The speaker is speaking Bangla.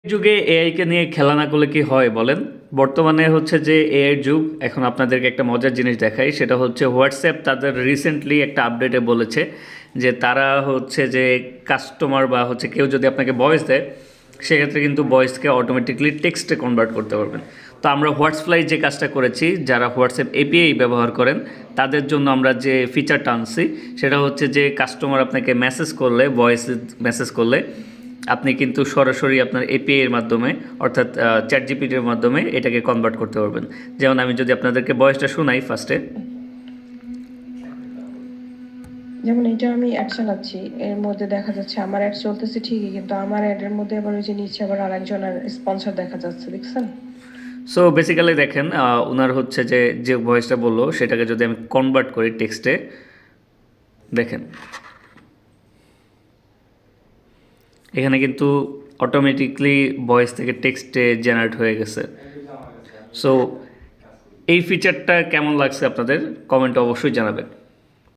যুগে এআইকে নিয়ে খেলা না করলে কি হয় বলেন? বর্তমানে হচ্ছে যে এআইয়ের যুগ। এখন আপনাদেরকে একটা মজার জিনিস দেখাই, সেটা হচ্ছে হোয়াটসঅ্যাপ তাদের রিসেন্টলি একটা আপডেটে বলেছে যে তারা হচ্ছে যে কাস্টমার বা হচ্ছে কেউ যদি আপনাকে ভয়েস দেয়, সেক্ষেত্রে কিন্তু ভয়েসকে অটোমেটিকলি টেক্সটে কনভার্ট করতে পারবেন। তো আমরা হোয়াটসফ্লাই যে কাজটা করেছি, যারা হোয়াটসঅ্যাপ এপিআই ব্যবহার করেন তাদের জন্য আমরা যে ফিচারটা আনছি, সেটা হচ্ছে যে কাস্টমার আপনাকে মেসেজ করলে, ভয়েস মেসেজ করলে আপনি কিন্তু সরাসরি আপনার এপিআই এর মাধ্যমে, অর্থাৎ চ্যাট জিপিটির মাধ্যমে এটাকে কনভার্ট করতে পারবেন। যেমন আমি যদি আপনাদেরকে ভয়েসটা শোনাই ফার্স্টে। যেমন এটা আমি অ্যাড চালাচ্ছি, এর মধ্যে দেখা যাচ্ছে আমার অ্যাড চলতেছে ঠিকই, কিন্তু আমার অ্যাডের মধ্যে আবার ওই যে নিচে আবার আরেকজনের স্পন্সর দেখা যাচ্ছে, দেখছেন? সো বেসিক্যালি দেখেন, ওনার হচ্ছে যে যে ভয়েসটা বললো সেটাকে যদি আমি কনভার্ট করি টেক্সটে, দেখেন এখানে কিন্তু অটোমেটিকলি ভয়েস থেকে টেক্সটে জেনারেট হয়ে গেছে। সো এই ফিচারটা কেমন লাগছে আপনাদের, কমেন্টে অবশ্যই জানাবেন।